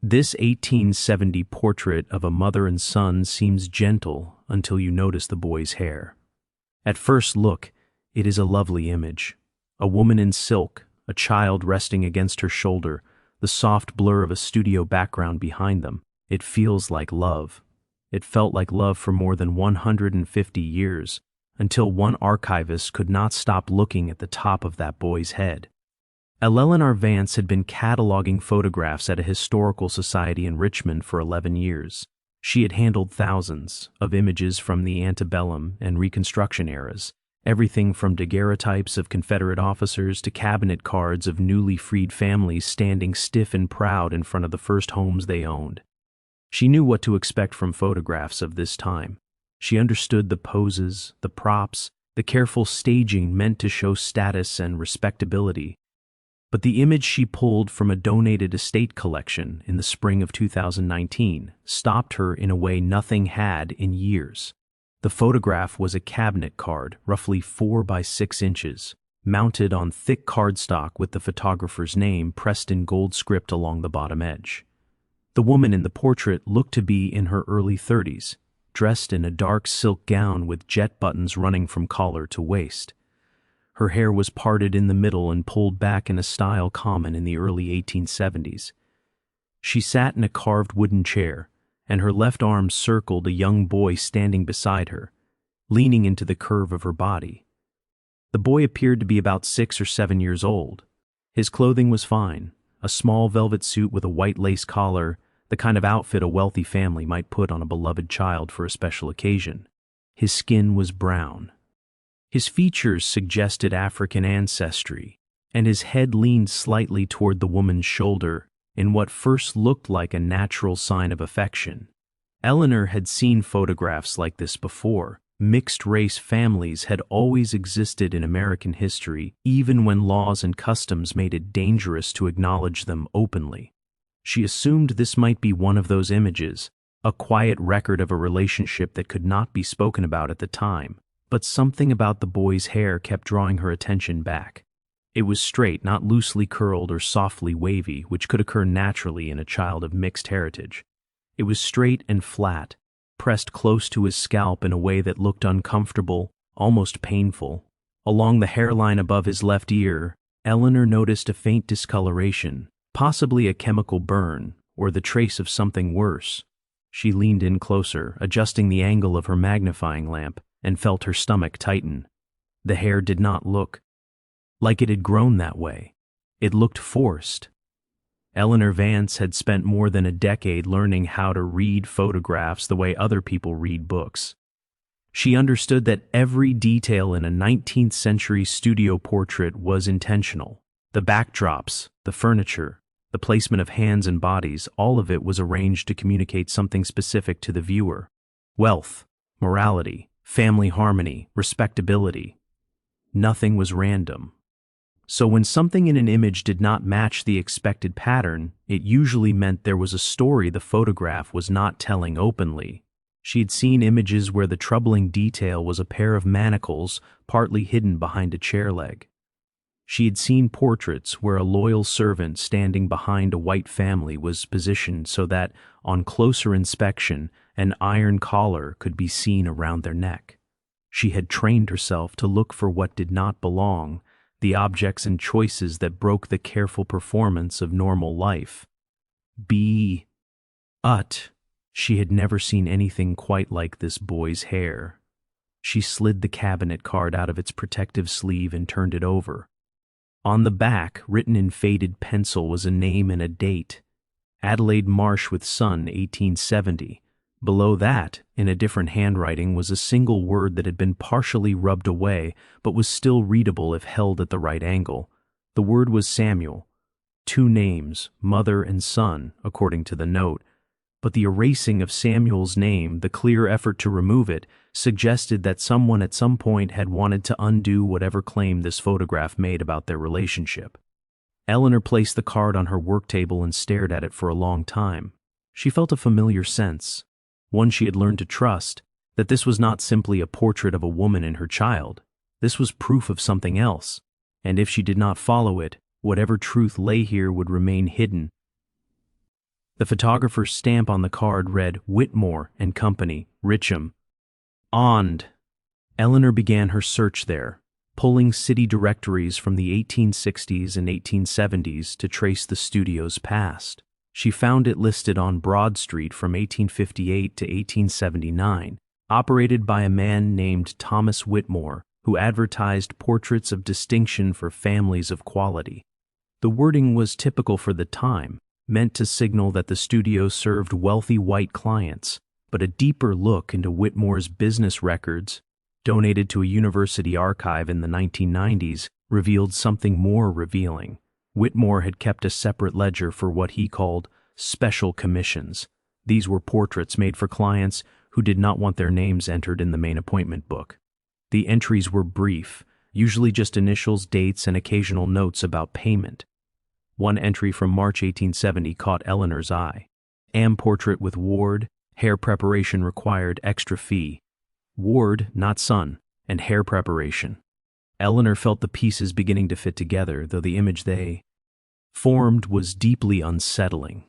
This 1870 portrait of a mother and son seems gentle until you notice the boy's hair. At first look, it is a lovely image. A woman in silk, a child resting against her shoulder, the soft blur of a studio background behind them. It feels like love. It felt like love for more than 150 years, until one archivist could not stop looking at the top of that boy's head. Eleanor Vance had been cataloging photographs at a historical society in Richmond for 11 years. She had handled thousands of images from the antebellum and Reconstruction eras, everything from daguerreotypes of Confederate officers to cabinet cards of newly freed families standing stiff and proud in front of the first homes they owned. She knew what to expect from photographs of this time. She understood the poses, the props, the careful staging meant to show status and respectability. But the image she pulled from a donated estate collection in the spring of 2019 stopped her in a way nothing had in years. The photograph was a cabinet card, roughly 4 by 6 inches, mounted on thick cardstock with the photographer's name pressed in gold script along the bottom edge. The woman in the portrait looked to be in her early 30s, dressed in a dark silk gown with jet buttons running from collar to waist. Her hair was parted in the middle and pulled back in a style common in the early 1870s. She sat in a carved wooden chair, and her left arm circled a young boy standing beside her, leaning into the curve of her body. The boy appeared to be about 6 or 7 years old. His clothing was fine, a small velvet suit with a white lace collar, the kind of outfit a wealthy family might put on a beloved child for a special occasion. His skin was brown. His features suggested African ancestry, and his head leaned slightly toward the woman's shoulder in what first looked like a natural sign of affection. Eleanor had seen photographs like this before. Mixed-race families had always existed in American history, even when laws and customs made it dangerous to acknowledge them openly. She assumed this might be one of those images, a quiet record of a relationship that could not be spoken about at the time. But something about the boy's hair kept drawing her attention back. It was straight, not loosely curled or softly wavy, which could occur naturally in a child of mixed heritage. It was straight and flat, pressed close to his scalp in a way that looked uncomfortable, almost painful. Along the hairline above his left ear, Eleanor noticed a faint discoloration, possibly a chemical burn, or the trace of something worse. She leaned in closer, adjusting the angle of her magnifying lamp, and felt her stomach tighten. The hair did not look like it had grown that way. It looked forced. Eleanor Vance had spent more than a decade learning how to read photographs the way other people read books. She understood that every detail in a 19th century studio portrait was intentional. The backdrops, the furniture, the placement of hands and bodies, all of it was arranged to communicate something specific to the viewer. Wealth, morality, family harmony, respectability. Nothing was random. So when something in an image did not match the expected pattern, it usually meant there was a story the photograph was not telling openly. She had seen images where the troubling detail was a pair of manacles partly hidden behind a chair leg. She had seen portraits where a loyal servant standing behind a white family was positioned so that, on closer inspection, an iron collar could be seen around their neck. She had trained herself to look for what did not belong, the objects and choices that broke the careful performance of normal life. She had never seen anything quite like this boy's hair. She slid the cabinet card out of its protective sleeve and turned it over. On the back, written in faded pencil, was a name and a date. Adelaide Marsh with son, 1870. Below that, in a different handwriting, was a single word that had been partially rubbed away, but was still readable if held at the right angle. The word was Samuel. 2 names, mother and son, according to the note. But the erasing of Samuel's name, the clear effort to remove it, suggested that someone at some point had wanted to undo whatever claim this photograph made about their relationship. Eleanor placed the card on her work table and stared at it for a long time. She felt a familiar sense, one she had learned to trust, that this was not simply a portrait of a woman and her child. This was proof of something else, and if she did not follow it, whatever truth lay here would remain hidden. The photographer's stamp on the card read Whitmore and Company, Richmond. And Eleanor began her search there, pulling city directories from the 1860s and 1870s to trace the studio's past. She found it listed on Broad Street from 1858 to 1879, operated by a man named Thomas Whitmore, who advertised portraits of distinction for families of quality. The wording was typical for the time, meant to signal that the studio served wealthy white clients, but a deeper look into Whitmore's business records, donated to a university archive in the 1990s, revealed something more revealing. Whitmore had kept a separate ledger for what he called special commissions. These were portraits made for clients who did not want their names entered in the main appointment book. The entries were brief, usually just initials, dates, and occasional notes about payment. One entry from March 1870 caught Eleanor's eye. Am portrait with Ward, hair preparation required, extra fee. Ward, not son, and hair preparation. Eleanor felt the pieces beginning to fit together, though the image they formed was deeply unsettling.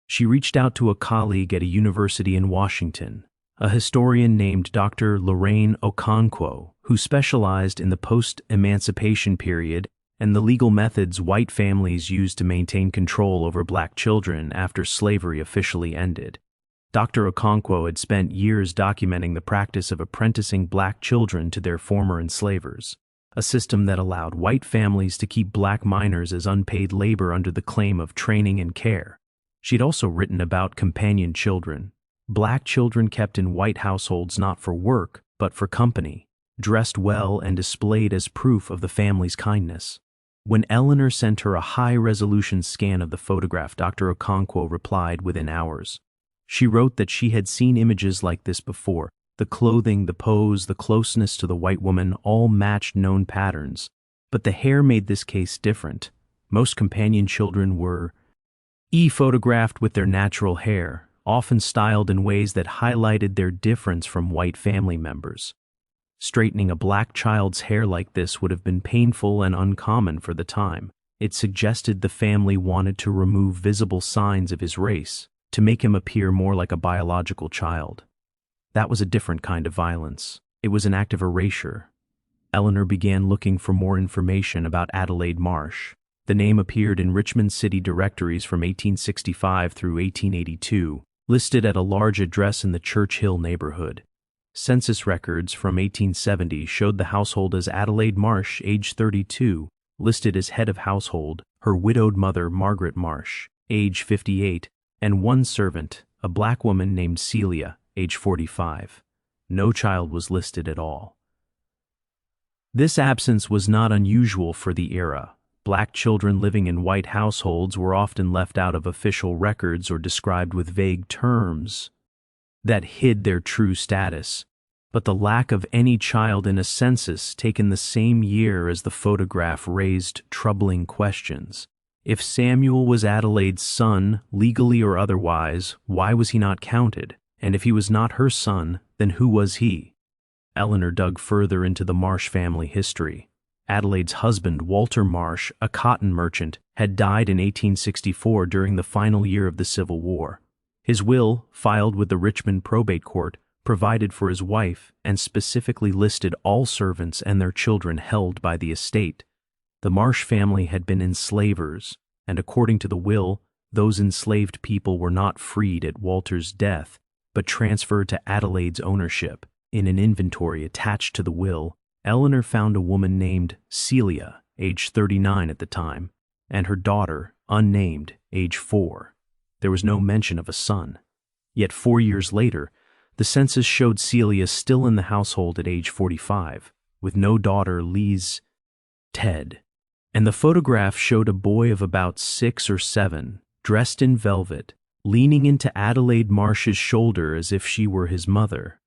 She reached out to a colleague at a university in Washington, a historian named Dr. Lorraine Okonkwo, who specialized in the post-emancipation period and the legal methods white families used to maintain control over black children after slavery officially ended. Dr. Okonkwo had spent years documenting the practice of apprenticing black children to their former enslavers, a system that allowed white families to keep black minors as unpaid labor under the claim of training and care. She'd also written about companion children, black children kept in white households not for work, but for company, dressed well and displayed as proof of the family's kindness. When Eleanor sent her a high-resolution scan of the photograph, Dr. Okonkwo replied within hours. She wrote that she had seen images like this before. The clothing, the pose, the closeness to the white woman all matched known patterns, but the hair made this case different. Most companion children were photographed with their natural hair, often styled in ways that highlighted their difference from white family members. Straightening a black child's hair like this would have been painful and uncommon for the time. It suggested the family wanted to remove visible signs of his race, to make him appear more like a biological child. That was a different kind of violence. It was an act of erasure. Eleanor began looking for more information about Adelaide Marsh. The name appeared in Richmond city directories from 1865 through 1882, listed at a large address in the Church Hill neighborhood. Census records from 1870 showed the household as Adelaide Marsh, age 32, listed as head of household, her widowed mother Margaret Marsh, age 58, and one servant, a black woman named Celia, age 45. No child was listed at all. This absence was not unusual for the era. Black children living in white households were often left out of official records or described with vague terms that hid their true status. But the lack of any child in a census taken the same year as the photograph raised troubling questions. If Samuel was Adelaide's son, legally or otherwise, why was he not counted? And if he was not her son, then who was he? Eleanor dug further into the Marsh family history. Adelaide's husband, Walter Marsh, a cotton merchant, had died in 1864 during the final year of the Civil War. His will, filed with the Richmond Probate Court, provided for his wife and specifically listed all servants and their children held by the estate. The Marsh family had been enslavers, and according to the will, those enslaved people were not freed at Walter's death, but transferred to Adelaide's ownership. In an inventory attached to the will, Eleanor found a woman named Celia, age 39 at the time, and her daughter, unnamed, age 4. There was no mention of a son. Yet 4 years later, the census showed Celia still in the household at age 45, with no daughter, Liz Ted. And the photograph showed a boy of about 6 or 7, dressed in velvet, leaning into Adelaide Marsh's shoulder as if she were his mother.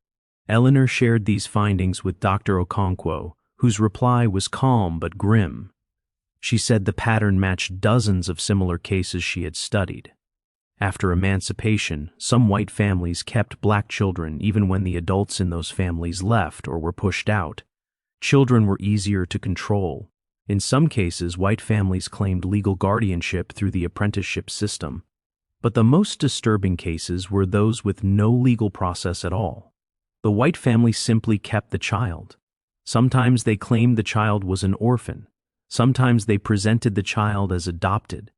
Eleanor shared these findings with Dr. Okonkwo, whose reply was calm but grim. She said the pattern matched dozens of similar cases she had studied. After emancipation, some white families kept black children even when the adults in those families left or were pushed out. Children were easier to control. In some cases, white families claimed legal guardianship through the apprenticeship system. But the most disturbing cases were those with no legal process at all. The White family simply kept the child. Sometimes they claimed the child was an orphan. Sometimes they presented the child as adopted.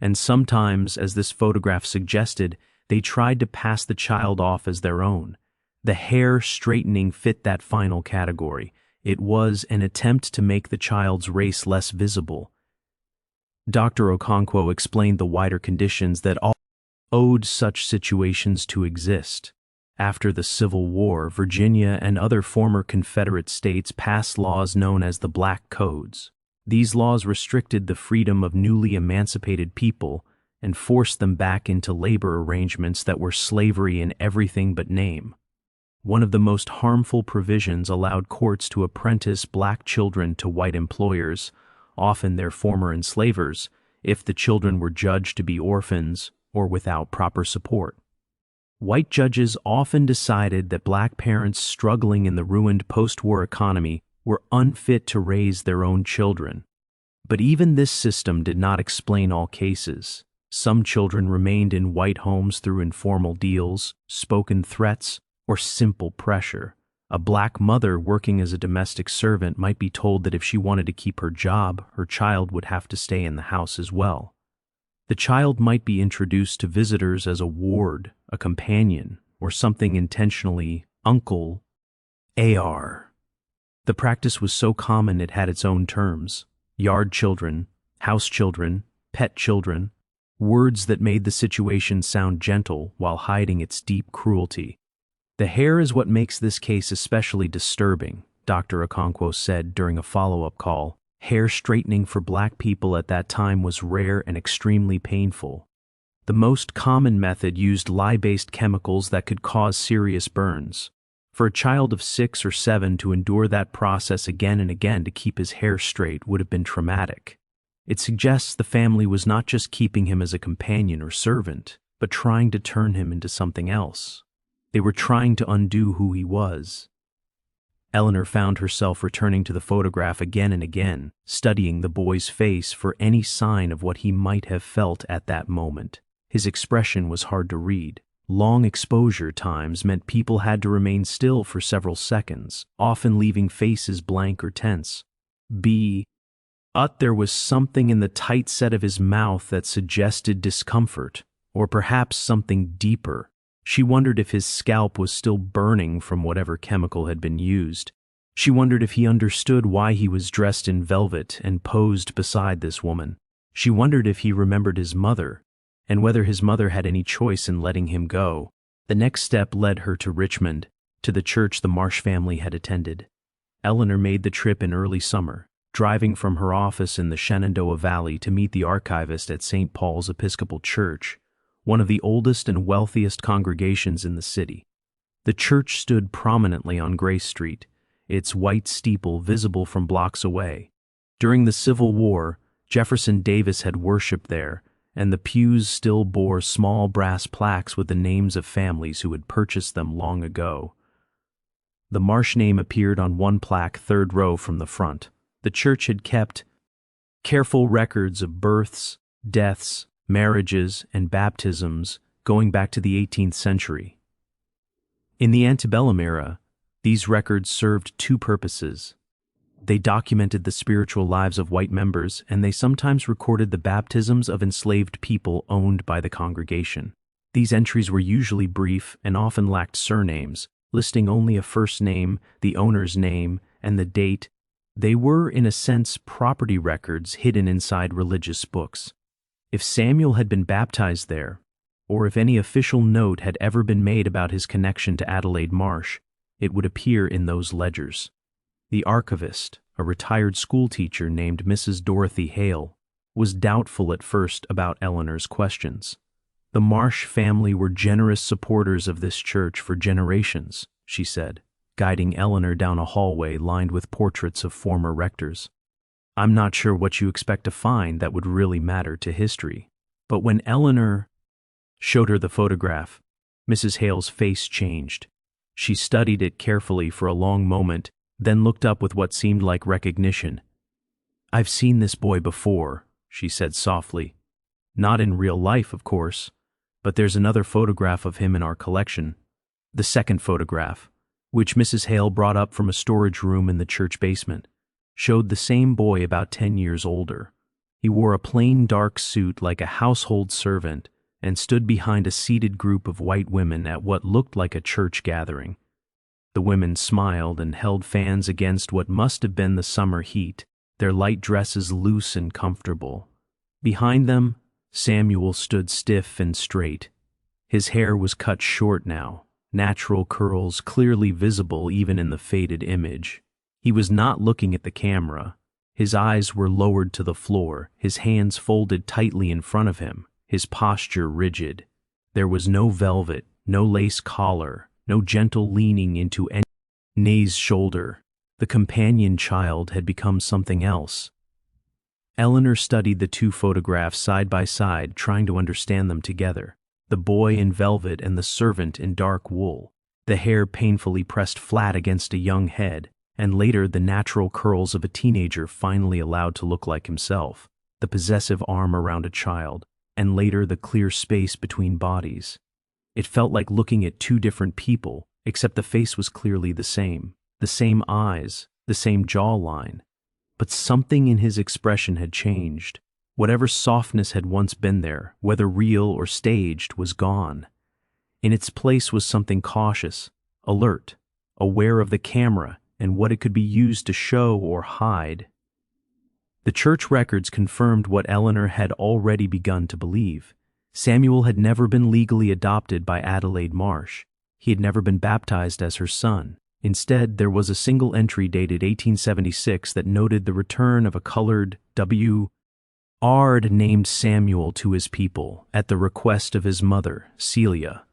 And sometimes, as this photograph suggested, they tried to pass the child off as their own. The hair straightening fit that final category. It was an attempt to make the child's race less visible. Dr. Okonkwo explained the wider conditions that owed such situations to exist. After the Civil War, Virginia and other former Confederate states passed laws known as the Black Codes. These laws restricted the freedom of newly emancipated people and forced them back into labor arrangements that were slavery in everything but name. One of the most harmful provisions allowed courts to apprentice black children to white employers, often their former enslavers, if the children were judged to be orphans or without proper support. White judges often decided that black parents struggling in the ruined post-war economy were unfit to raise their own children. But even this system did not explain all cases. Some children remained in white homes through informal deals, spoken threats, or simple pressure. A black mother working as a domestic servant might be told that if she wanted to keep her job, her child would have to stay in the house as well. The child might be introduced to visitors as a ward, a companion, or something intentionally Uncle AR. The practice was so common it had its own terms: yard children, house children, pet children, words that made the situation sound gentle while hiding its deep cruelty. The hair is what makes this case especially disturbing, Dr. Okonkwo said during a follow-up call. Hair straightening for black people at that time was rare and extremely painful. The most common method used lye-based chemicals that could cause serious burns. For a child of 6 or 7 to endure that process again and again to keep his hair straight would have been traumatic. It suggests the family was not just keeping him as a companion or servant, but trying to turn him into something else. They were trying to undo who he was. Eleanor found herself returning to the photograph again and again, studying the boy's face for any sign of what he might have felt at that moment. His expression was hard to read. Long exposure times meant people had to remain still for several seconds, often leaving faces blank or tense. There was something in the tight set of his mouth that suggested discomfort, or perhaps something deeper. She wondered if his scalp was still burning from whatever chemical had been used. She wondered if he understood why he was dressed in velvet and posed beside this woman. She wondered if he remembered his mother, and whether his mother had any choice in letting him go. The next step led her to Richmond, to the church the Marsh family had attended. Eleanor made the trip in early summer, driving from her office in the Shenandoah Valley to meet the archivist at St. Paul's Episcopal Church, one of the oldest and wealthiest congregations in the city. The church stood prominently on Grace Street, its white steeple visible from blocks away. During the Civil War, Jefferson Davis had worshipped there, and the pews still bore small brass plaques with the names of families who had purchased them long ago. The Marsh name appeared on one plaque 3rd row from the front. The church had kept careful records of births, deaths, marriages, and baptisms going back to the 18th century. In the antebellum era, these records served 2 purposes. They documented the spiritual lives of white members, and they sometimes recorded the baptisms of enslaved people owned by the congregation. These entries were usually brief and often lacked surnames, listing only a first name, the owner's name, and the date. They were, in a sense, property records hidden inside religious books. If Samuel had been baptized there, or if any official note had ever been made about his connection to Adelaide Marsh, it would appear in those ledgers. The archivist, a retired schoolteacher named Mrs. Dorothy Hale, was doubtful at first about Eleanor's questions. The Marsh family were generous supporters of this church for generations, she said, guiding Eleanor down a hallway lined with portraits of former rectors. I'm not sure what you expect to find that would really matter to history. But when Eleanor showed her the photograph, Mrs. Hale's face changed. She studied it carefully for a long moment, then looked up with what seemed like recognition. "I've seen this boy before," she said softly. "Not in real life, of course. But there's another photograph of him in our collection. The second photograph, which Mrs. Hale brought up from a storage room in the church basement, showed the same boy about 10 years older. He wore a plain dark suit like a household servant and stood behind a seated group of white women at what looked like a church gathering. The women smiled and held fans against what must have been the summer heat, their light dresses loose and comfortable. Behind them, Samuel stood stiff and straight. His hair was cut short now, natural curls clearly visible even in the faded image. He was not looking at the camera. His eyes were lowered to the floor, his hands folded tightly in front of him, his posture rigid. There was no velvet, no lace collar, no gentle leaning into any's shoulder. The companion child had become something else. Eleanor studied the two photographs side by side, trying to understand them together. The boy in velvet and the servant in dark wool, the hair painfully pressed flat against a young head, and later the natural curls of a teenager finally allowed to look like himself, the possessive arm around a child, and later the clear space between bodies. It felt like looking at two different people, except the face was clearly the same eyes, the same jawline. But something in his expression had changed. Whatever softness had once been there, whether real or staged, was gone. In its place was something cautious, alert, aware of the camera and what it could be used to show or hide. The church records confirmed what Eleanor had already begun to believe. Samuel had never been legally adopted by Adelaide Marsh. He had never been baptized as her son. Instead, there was a single entry dated 1876 that noted the return of a colored W.R. named Samuel to his people at the request of his mother, Celia.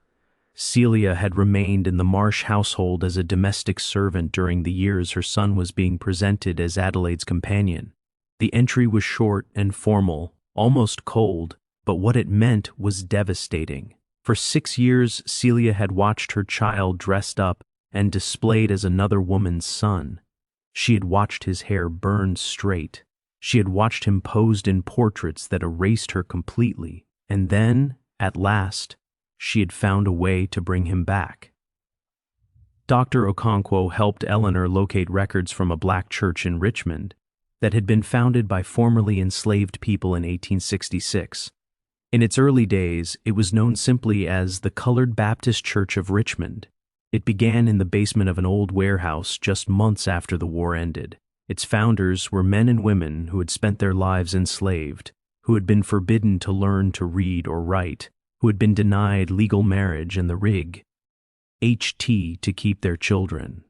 Celia had remained in the Marsh household as a domestic servant during the years her son was being presented as Adelaide's companion. The entry was short and formal, almost cold, but what it meant was devastating. For 6 years, Celia had watched her child dressed up and displayed as another woman's son. She had watched his hair burned straight. She had watched him posed in portraits that erased her completely. And then, at last, she had found a way to bring him back. Dr. Okonkwo helped Eleanor locate records from a black church in Richmond that had been founded by formerly enslaved people in 1866. In its early days, it was known simply as the Colored Baptist Church of Richmond. It began in the basement of an old warehouse just months after the war ended. Its founders were men and women who had spent their lives enslaved, who had been forbidden to learn to read or write, who had been denied legal marriage and the HT to keep their children.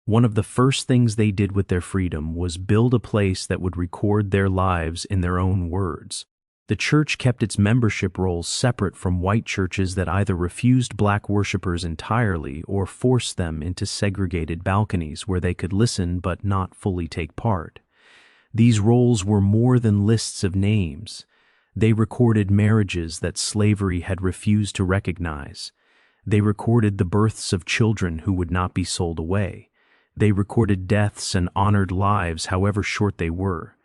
One of the first things they did with their freedom was build a place that would record their lives in their own words. The church kept its membership rolls separate from white churches that either refused black worshipers entirely or forced them into segregated balconies where they could listen but not fully take part. These rolls were more than lists of names. They recorded marriages that slavery had refused to recognize. They recorded the births of children who would not be sold away. They recorded deaths and honored lives, however short they were.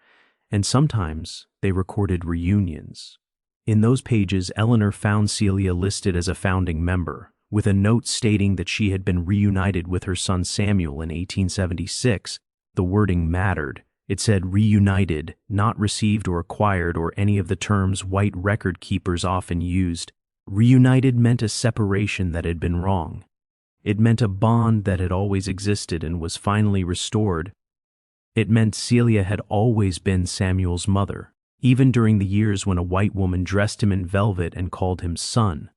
And sometimes they recorded reunions. In those pages, Eleanor found Celia listed as a founding member, with a note stating that she had been reunited with her son Samuel in 1876. The wording mattered. It said reunited, not received or acquired or any of the terms white record keepers often used. Reunited meant a separation that had been wrong. It meant a bond that had always existed and was finally restored. It meant Celia had always been Samuel's mother, even during the years when a white woman dressed him in velvet and called him son.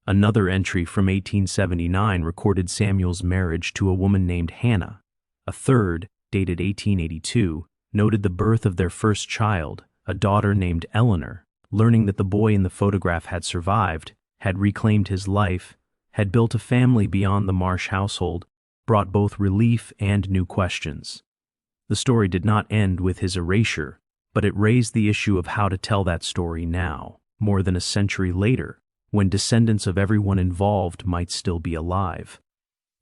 Another entry from 1879 recorded Samuel's marriage to a woman named Hannah. A third, dated 1882, noted the birth of their first child, a daughter named Eleanor. Learning that the boy in the photograph had survived, had reclaimed his life, had built a family beyond the Marsh household, brought both relief and new questions. The story did not end with his erasure, but it raised the issue of how to tell that story now, more than a century later, when descendants of everyone involved might still be alive.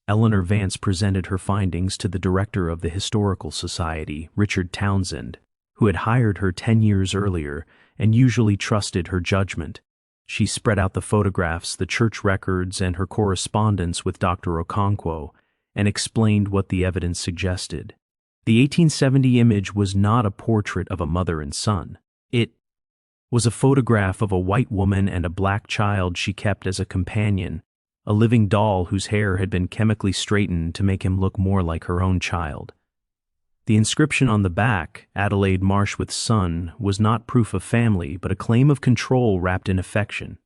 Eleanor Vance presented her findings to the director of the Historical Society, Richard Townsend, who had hired her 10 years earlier and usually trusted her judgment. She spread out the photographs, the church records, and her correspondence with Dr. Okonkwo, and explained what the evidence suggested. The 1870 image was not a portrait of a mother and son. It was a photograph of a white woman and a black child she kept as a companion, a living doll whose hair had been chemically straightened to make him look more like her own child. The inscription on the back, Adelaide Marsh with son, was not proof of family, but a claim of control wrapped in affection.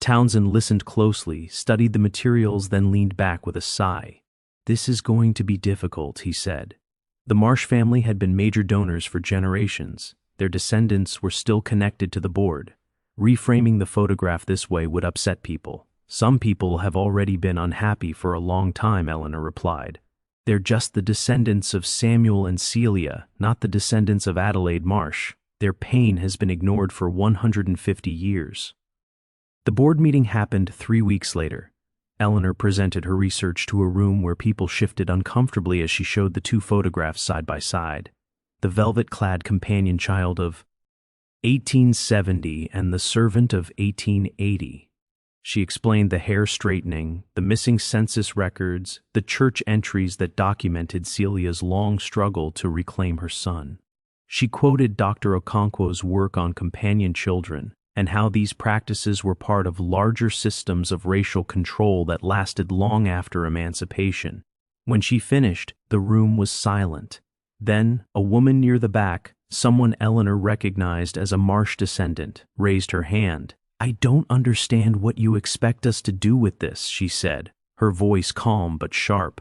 Townsend listened closely, studied the materials, then leaned back with a sigh. "This is going to be difficult," he said. The Marsh family had been major donors for generations. Their descendants were still connected to the board. Reframing the photograph this way would upset people. "Some people have already been unhappy for a long time," Eleanor replied. "They're just the descendants of Samuel and Celia, not the descendants of Adelaide Marsh. Their pain has been ignored for 150 years. The board meeting happened 3 weeks later. Eleanor presented her research to a room where people shifted uncomfortably as she showed the two photographs side by side. The velvet-clad companion child of 1870 and the servant of 1880. She explained the hair straightening, the missing census records, the church entries that documented Celia's long struggle to reclaim her son. She quoted Dr. Okonkwo's work on companion children and how these practices were part of larger systems of racial control that lasted long after emancipation. When she finished, the room was silent. Then, a woman near the back, someone Eleanor recognized as a Marsh descendant, raised her hand. "I don't understand what you expect us to do with this," she said, her voice calm but sharp.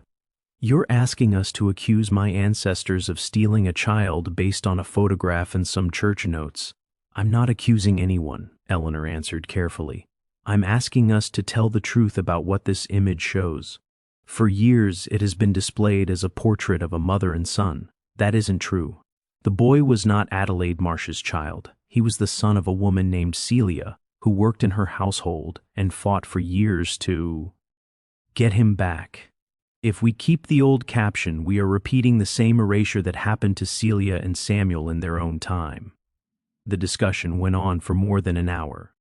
"You're asking us to accuse my ancestors of stealing a child based on a photograph and some church notes." "I'm not accusing anyone," Eleanor answered carefully. "I'm asking us to tell the truth about what this image shows. For years, it has been displayed as a portrait of a mother and son. That isn't true. The boy was not Adelaide Marsh's child. He was the son of a woman named Celia, who worked in her household and fought for years to get him back. If we keep the old caption, we are repeating the same erasure that happened to Celia and Samuel in their own time." The discussion went on for more than an hour.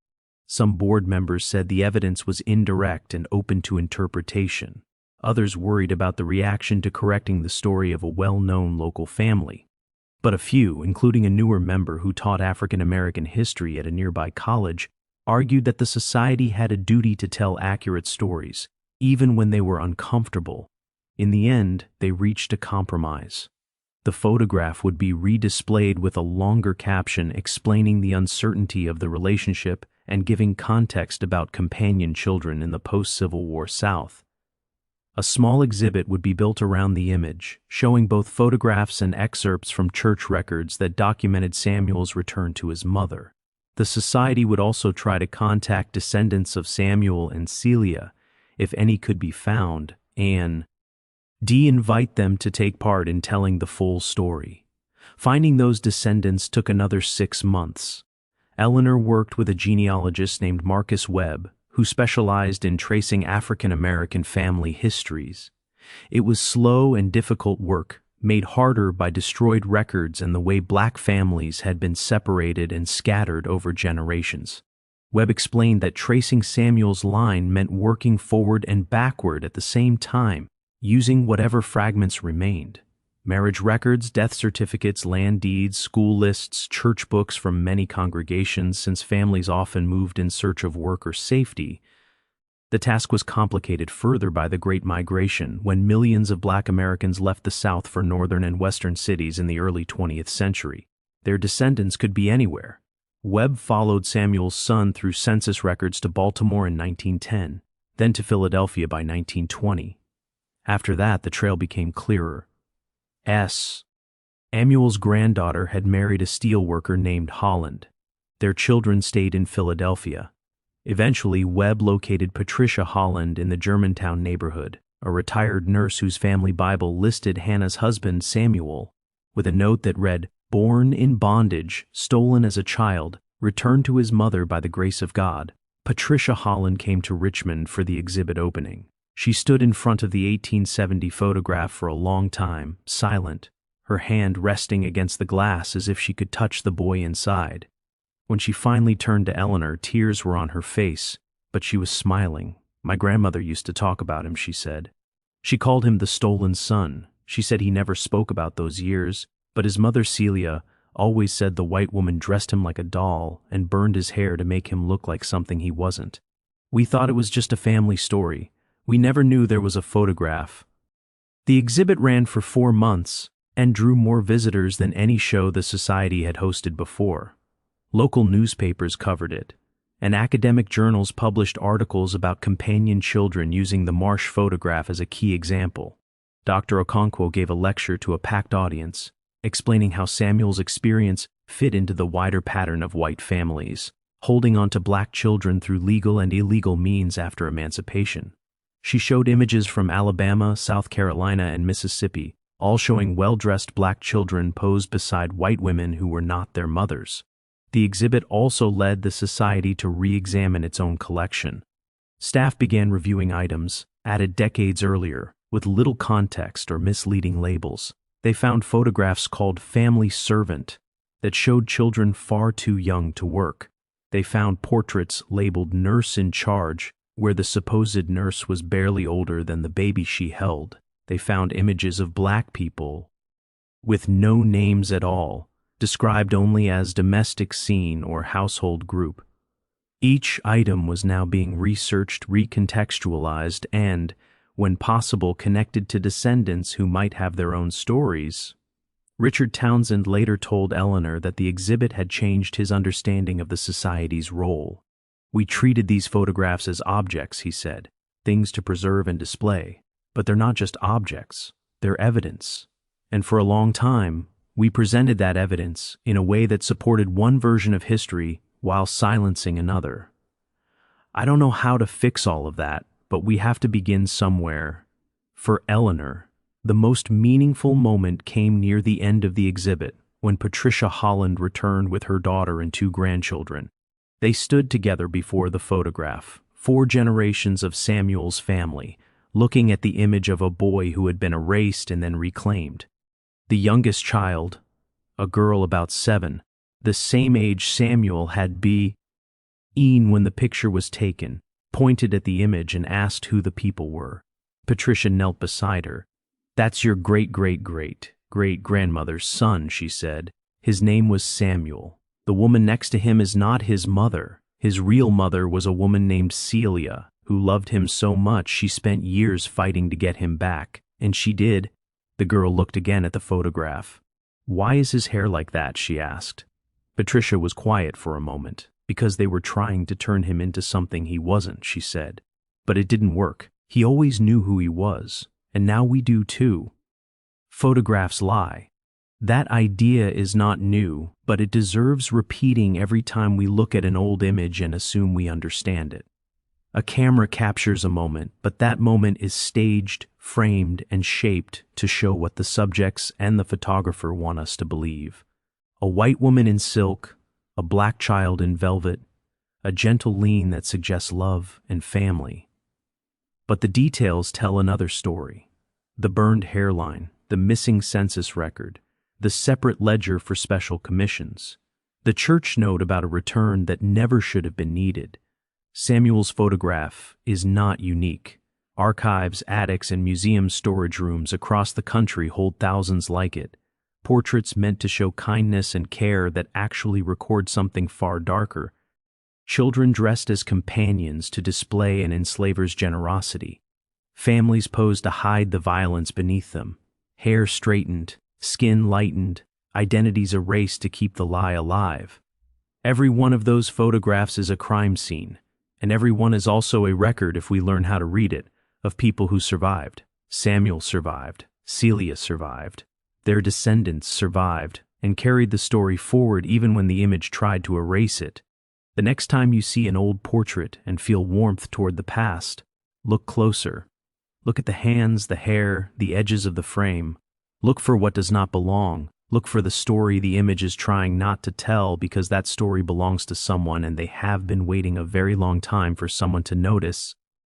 Some board members said the evidence was indirect and open to interpretation. Others worried about the reaction to correcting the story of a well-known local family. But a few, including a newer member who taught African American history at a nearby college, argued that the society had a duty to tell accurate stories, even when they were uncomfortable. In the end, they reached a compromise. The photograph would be redisplayed with a longer caption explaining the uncertainty of the relationship and giving context about companion children in the post-Civil War South. A small exhibit would be built around the image, showing both photographs and excerpts from church records that documented Samuel's return to his mother. The society would also try to contact descendants of Samuel and Celia, if any could be found, and invite them to take part in telling the full story. Finding those descendants took another 6 months. Eleanor worked with a genealogist named Marcus Webb, who specialized in tracing African American family histories. It was slow and difficult work, made harder by destroyed records and the way black families had been separated and scattered over generations. Webb explained that tracing Samuel's line meant working forward and backward at the same time, using whatever fragments remained. Marriage records, death certificates, land deeds, school lists, church books from many congregations, since families often moved in search of work or safety. The task was complicated further by the Great Migration, when millions of black Americans left the South for northern and western cities in the early 20th century. Their descendants could be anywhere. Webb followed Samuel's son through census records to Baltimore in 1910, then to Philadelphia by 1920. After that, the trail became clearer. Samuel's granddaughter had married a steelworker named Holland. Their children stayed in Philadelphia. Eventually, Webb located Patricia Holland in the Germantown neighborhood, a retired nurse whose family Bible listed Hannah's husband, Samuel, with a note that read, "Born in bondage, stolen as a child, returned to his mother by the grace of God." Patricia Holland came to Richmond for the exhibit opening. She stood in front of the 1870 photograph for a long time, silent, her hand resting against the glass as if she could touch the boy inside. When she finally turned to Eleanor, tears were on her face, but she was smiling. "My grandmother used to talk about him," she said. She called him the stolen son. She said he never spoke about those years, but his mother Celia always said the white woman dressed him like a doll and burned his hair to make him look like something he wasn't. We thought it was just a family story. We never knew there was a photograph. The exhibit ran for 4 months and drew more visitors than any show the society had hosted before. Local newspapers covered it, and academic journals published articles about companion children using the Marsh photograph as a key example. Dr. Okonkwo gave a lecture to a packed audience, explaining how Samuel's experience fit into the wider pattern of white families, holding on to black children through legal and illegal means after emancipation. She showed images from Alabama, South Carolina, and Mississippi, all showing well-dressed black children posed beside white women who were not their mothers. The exhibit also led the society to re-examine its own collection. Staff began reviewing items, added decades earlier, with little context or misleading labels. They found photographs called "family servant" that showed children far too young to work. They found portraits labeled "nurse in charge," where the supposed nurse was barely older than the baby she held. They found images of black people with no names at all, described only as domestic scene or household group. Each item was now being researched, recontextualized, and, when possible, connected to descendants who might have their own stories. Richard Townsend later told Eleanor that the exhibit had changed his understanding of the society's role. "We treated these photographs as objects," he said, "things to preserve and display. But they're not just objects, they're evidence. And for a long time, we presented that evidence in a way that supported one version of history while silencing another. I don't know how to fix all of that, but we have to begin somewhere." For Eleanor, the most meaningful moment came near the end of the exhibit, when Patricia Holland returned with her daughter and 2 grandchildren. They stood together before the photograph, 4 generations of Samuel's family, looking at the image of a boy who had been erased and then reclaimed. The youngest child, a girl about 7, the same age Samuel had been when the picture was taken, pointed at the image and asked who the people were. Patricia knelt beside her. "That's your great-great-great-great-grandmother's son," she said. "His name was Samuel. The woman next to him is not his mother. His real mother was a woman named Celia, who loved him so much she spent years fighting to get him back. And she did." The girl looked again at the photograph. "Why is his hair like that?" she asked. Patricia was quiet for a moment. "Because they were trying to turn him into something he wasn't," she said. "But it didn't work. He always knew who he was, and now we do too. Photographs lie. That idea is not new, but it deserves repeating every time we look at an old image and assume we understand it. A camera captures a moment, but that moment is staged, framed, and shaped to show what the subjects and the photographer want us to believe. A white woman in silk, a black child in velvet, a gentle lean that suggests love and family. But the details tell another story. The burned hairline, the missing census record, the separate ledger for special commissions, the church note about a return that never should have been needed. Samuel's photograph is not unique. Archives, attics, and museum storage rooms across the country hold thousands like it. Portraits meant to show kindness and care that actually record something far darker. Children dressed as companions to display an enslaver's generosity. Families posed to hide the violence beneath them. Hair straightened, skin lightened, identities erased to keep the lie alive. Every one of those photographs is a crime scene, and every one is also a record, if we learn how to read it, of people who survived. Samuel survived. Celia survived. Their descendants survived and carried the story forward even when the image tried to erase it. The next time you see an old portrait and feel warmth toward the past, look closer. Look at the hands, the hair, the edges of the frame. Look for what does not belong. Look for the story the image is trying not to tell, because that story belongs to someone and they have been waiting a very long time for someone to notice.